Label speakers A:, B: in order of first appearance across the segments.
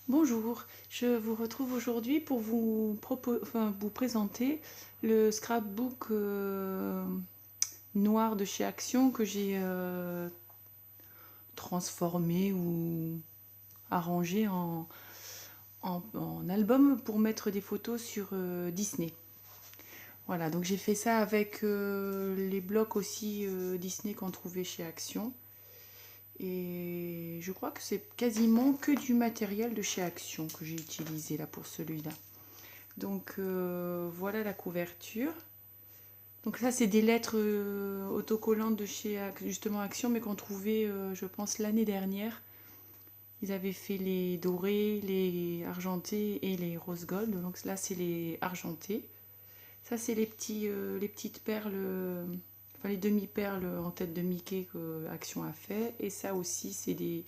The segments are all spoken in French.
A: Bonjour, je vous retrouve aujourd'hui pour vous présenter le scrapbook noir de chez Action que j'ai transformé ou arrangé en album pour mettre des photos sur Disney. Voilà, donc j'ai fait ça avec les blocs aussi Disney qu'on trouvait chez Action. Et je crois que c'est quasiment que du matériel de chez Action que j'ai utilisé là pour celui-là. Donc voilà la couverture. Donc ça c'est des lettres autocollantes de chez justement Action, mais qu'on trouvait je pense l'année dernière. Ils avaient fait les dorés, les argentés et les rose gold. Donc là c'est les argentés. Ça c'est les petites perles, enfin les demi-perles en tête de Mickey que Action a fait. Et ça aussi c'est des,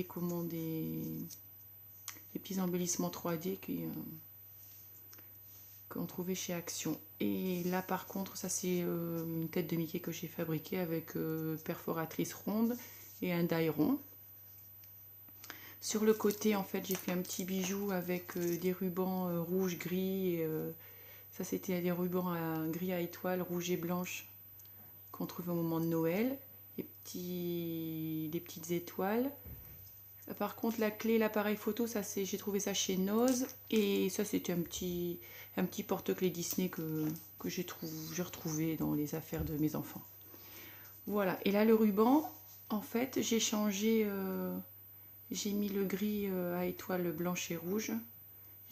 A: comment, des petits embellissements 3D qu'on trouvait chez Action. Et là par contre ça c'est une tête de Mickey que j'ai fabriquée avec perforatrice ronde et un die rond. Sur le côté en fait j'ai fait un petit bijou avec des rubans rouge gris et, ça c'était des rubans gris à étoiles rouge et blanche qu'on trouve au moment de Noël, des petites étoiles. Par contre la clé, l'appareil photo, ça c'est, j'ai trouvé ça chez Noz, et ça c'était un petit porte-clés Disney que j'ai retrouvé dans les affaires de mes enfants. Voilà, et là le ruban, en fait j'ai changé, j'ai mis le gris à étoiles blanches et rouges.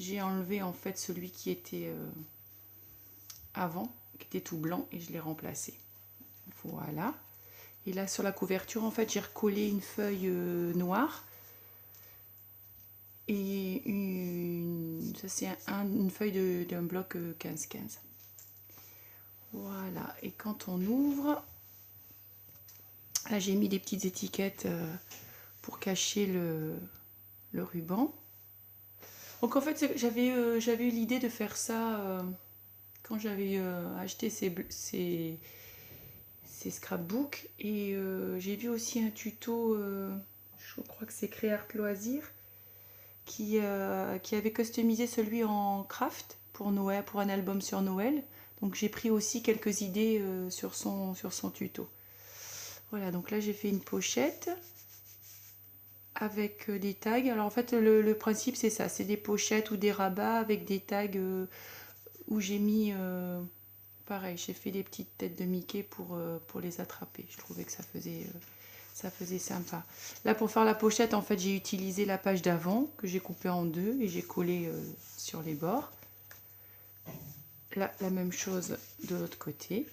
A: J'ai enlevé en fait celui qui était avant, qui était tout blanc, et je l'ai remplacé. Voilà. Et là sur la couverture en fait j'ai recollé une feuille noire et ça c'est une feuille d'un bloc 15-15. Voilà, et quand on ouvre, là j'ai mis des petites étiquettes pour cacher le ruban. Donc en fait j'avais eu l'idée de faire ça quand j'avais acheté ces scrapbooks, et j'ai vu aussi un tuto, je crois que c'est Créart Loisirs, qui avait customisé celui en craft pour Noël, pour un album sur Noël. Donc j'ai pris aussi quelques idées sur son tuto. Voilà, donc là j'ai fait une pochette avec des tags. Alors en fait le principe c'est ça, c'est des pochettes ou des rabats avec des tags où j'ai mis, pareil, j'ai fait des petites têtes de Mickey pour les attraper. Je trouvais que ça faisait sympa. Là pour faire la pochette en fait j'ai utilisé la page d'avant que j'ai coupée en deux et j'ai collé sur les bords. Là la même chose de l'autre côté.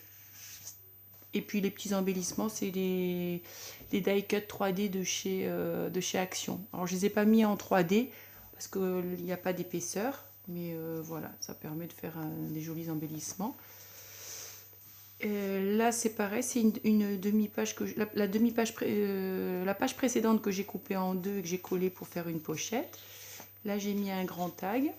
A: Et puis les petits embellissements c'est des die cut 3D de chez Action. Alors je les ai pas mis en 3D parce qu'il n'y a pas d'épaisseur, mais voilà, ça permet de faire des jolis embellissements. Là c'est pareil, c'est une demi-page que la page précédente que j'ai coupée en deux et que j'ai collée pour faire une pochette. Là j'ai mis un grand tag.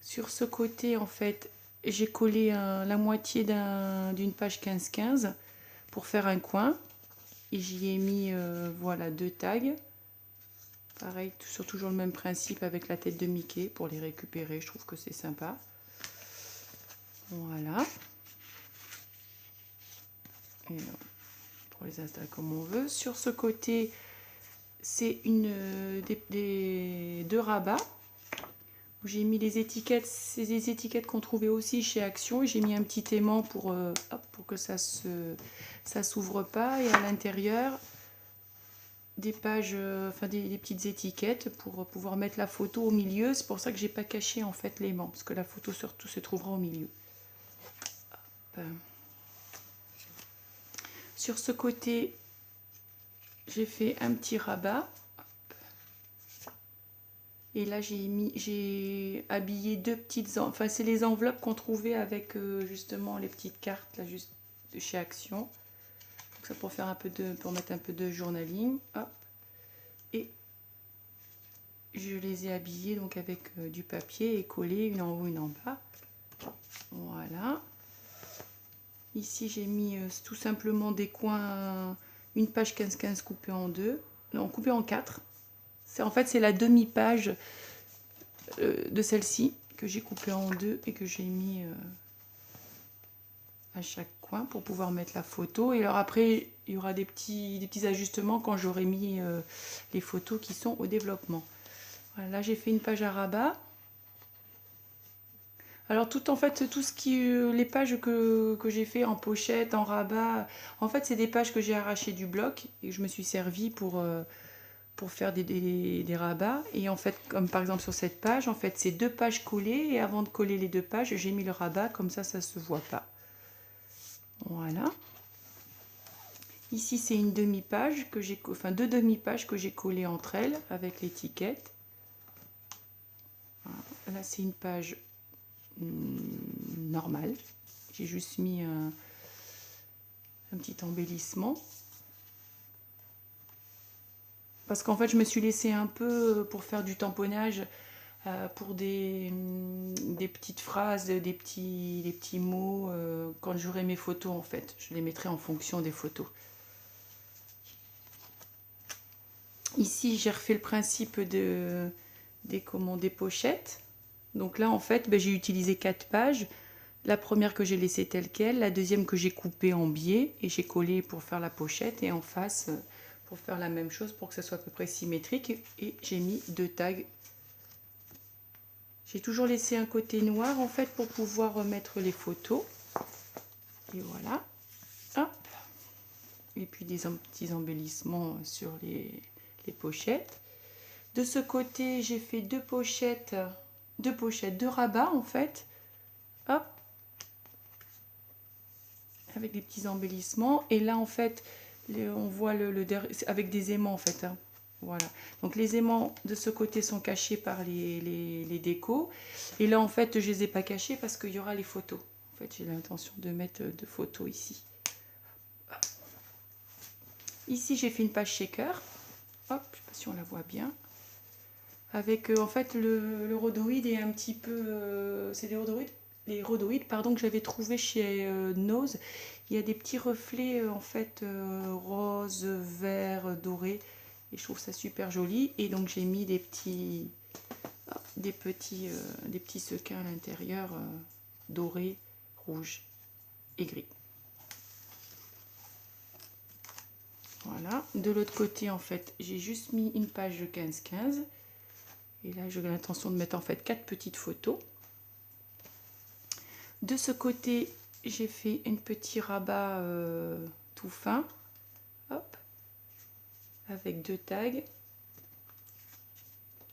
A: Sur ce côté en fait j'ai collé la moitié d'une page 15-15 pour faire un coin, et j'y ai mis voilà, deux tags. Pareil, sur toujours le même principe avec la tête de Mickey pour les récupérer, je trouve que c'est sympa. Voilà. Et pour les installer comme on veut. Sur ce côté, c'est deux rabats où j'ai mis les étiquettes. C'est des étiquettes qu'on trouvait aussi chez Action. J'ai mis un petit aimant pour que ça s'ouvre pas. Et à l'intérieur, des pages, enfin des petites étiquettes pour pouvoir mettre la photo au milieu. C'est pour ça que j'ai pas caché en fait l'aimant, parce que la photo surtout se trouvera au milieu. Hop. Sur ce côté, j'ai fait un petit rabat. Et là j'ai habillé deux petites, enfin c'est les enveloppes qu'on trouvait avec justement les petites cartes là juste de chez Action. Donc ça pour faire un peu pour mettre un peu de journaling. Hop. Et je les ai habillées donc avec du papier et collé une en haut une en bas. Voilà. Ici j'ai mis tout simplement des coins, une page 15-15 coupée en deux, non coupée en 4. En fait, c'est la demi-page de celle-ci que j'ai coupée en deux et que j'ai mis à chaque coin pour pouvoir mettre la photo. Et alors après, il y aura des petits ajustements quand j'aurai mis les photos qui sont au développement. Voilà, là j'ai fait une page à rabat. Alors en fait, tout ce qui les pages que j'ai fait en pochette, en rabat, en fait c'est des pages que j'ai arrachées du bloc et que je me suis servi pour faire des rabats. Et en fait, comme par exemple sur cette page, en fait c'est 2 pages collées et avant de coller les 2 pages, j'ai mis le rabat, comme ça se voit pas. Voilà. Ici c'est une demi-page que j'ai, enfin 2 demi-pages que j'ai collées entre elles avec l'étiquette. Voilà. Là c'est une page normale. J'ai juste mis un petit embellissement. Parce qu'en fait je me suis laissé un peu pour faire du tamponnage, pour des petites phrases, des petits mots, quand j'aurai mes photos en fait. Je les mettrai en fonction des photos. Ici j'ai refait le principe des pochettes. Donc là en fait j'ai utilisé 4 pages. La première que j'ai laissée telle quelle, la deuxième que j'ai coupée en biais et j'ai collé pour faire la pochette, et en face pour faire la même chose pour que ça soit à peu près symétrique, et j'ai mis 2 tags. J'ai toujours laissé un côté noir en fait pour pouvoir mettre les photos. Et voilà. Hop. Et puis des petits embellissements sur les pochettes. De ce côté, j'ai fait 2 pochettes, 2 rabats en fait. Hop. Avec des petits embellissements. Et là en fait, on voit avec des aimants en fait. Hein. Voilà. Donc les aimants de ce côté sont cachés par les décos. Et là en fait, je les ai pas cachés parce qu'il y aura les photos. En fait, j'ai l'intention de mettre 2 photos ici. Ici, j'ai fait une page shaker. Hop, je sais pas si on la voit bien. Avec en fait le rhodoïde est un petit peu... c'est les rhodoïdes pardon, que j'avais trouvé chez Nose. Il y a des petits reflets en fait rose, vert, doré. Et je trouve ça super joli. Et donc j'ai mis des petits sequins à l'intérieur, dorés, rouges et gris. Voilà. De l'autre côté en fait j'ai juste mis une page de 15-15. Et là, j'ai l'intention de mettre en fait 4 petites photos. De ce côté, j'ai fait un petit rabat tout fin. Hop. Avec 2 tags.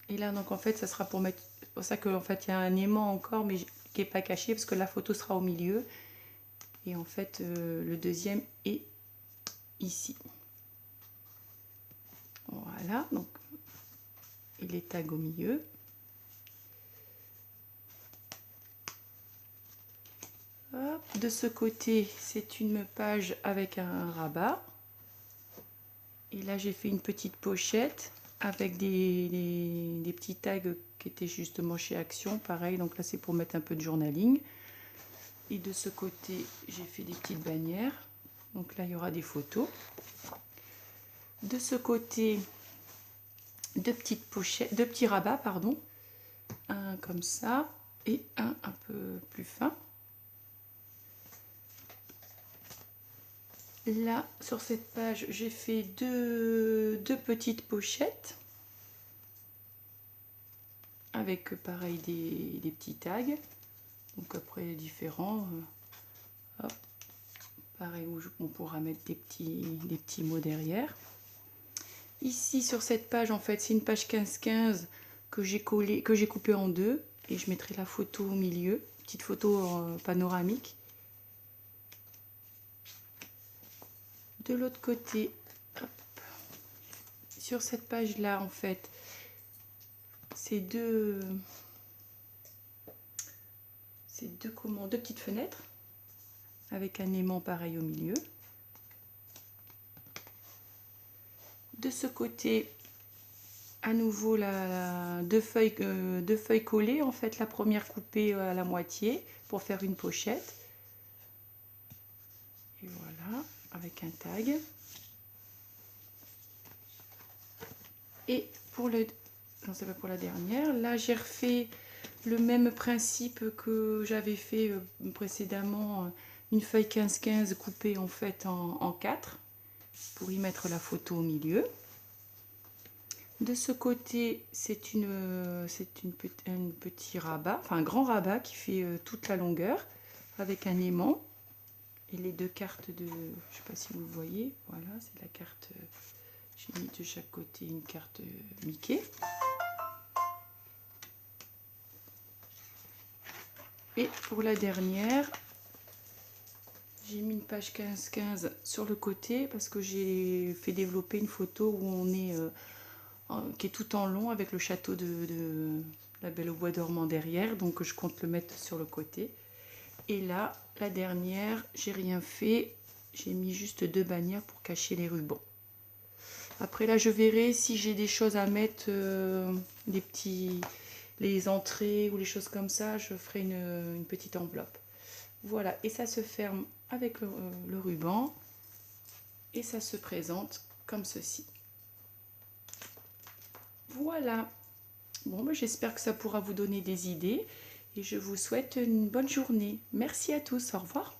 A: Et là, donc en fait, ça sera pour mettre... C'est pour ça qu'en fait, il y a un aimant encore, mais qui n'est pas caché, parce que la photo sera au milieu. Et en fait, le deuxième est ici. Voilà. Donc, et les tags au milieu. Hop. De ce côté, c'est une page avec un rabat. Et là, j'ai fait une petite pochette avec des petits tags qui étaient justement chez Action. Pareil, donc là, c'est pour mettre un peu de journaling. Et de ce côté, j'ai fait des petites bannières. Donc là, il y aura des photos. De ce côté, 2 petites pochettes, 2 petits rabats, pardon. Un comme ça et un peu plus fin. Là, sur cette page, j'ai fait deux petites pochettes avec pareil des petits tags. Donc après différents. Hop. Pareil, où on pourra mettre des petits mots derrière. Ici sur cette page, en fait, c'est une page 15-15 que j'ai coupée en 2 et je mettrai la photo au milieu, petite photo panoramique. De l'autre côté, hop, sur cette page là, en fait, c'est deux petites fenêtres avec un aimant pareil au milieu. De ce côté, à nouveau deux feuilles collées, en fait la première coupée à la moitié pour faire une pochette. Et voilà, avec un tag. Et pour le... Non, c'est pas pour la dernière. Là, j'ai refait le même principe que j'avais fait précédemment. Une feuille 15-15 coupée en fait en 4 pour y mettre la photo au milieu. De ce côté, c'est un petit rabat, enfin un grand rabat qui fait toute la longueur avec un aimant et les deux cartes de, je sais pas si vous le voyez, voilà, c'est la carte, j'ai mis de chaque côté une carte Mickey. Et pour la dernière, j'ai mis une page 15-15 sur le côté parce que j'ai fait développer une photo où on est qui est tout en long avec le château de la Belle au Bois dormant derrière, donc je compte le mettre sur le côté. Et là, la dernière, j'ai rien fait, j'ai mis juste 2 bannières pour cacher les rubans. Après là, je verrai si j'ai des choses à mettre, les entrées ou les choses comme ça, je ferai une petite enveloppe. Voilà, et ça se ferme avec le ruban et ça se présente comme ceci. Voilà. Bon, ben, j'espère que ça pourra vous donner des idées et je vous souhaite une bonne journée. Merci à tous, au revoir.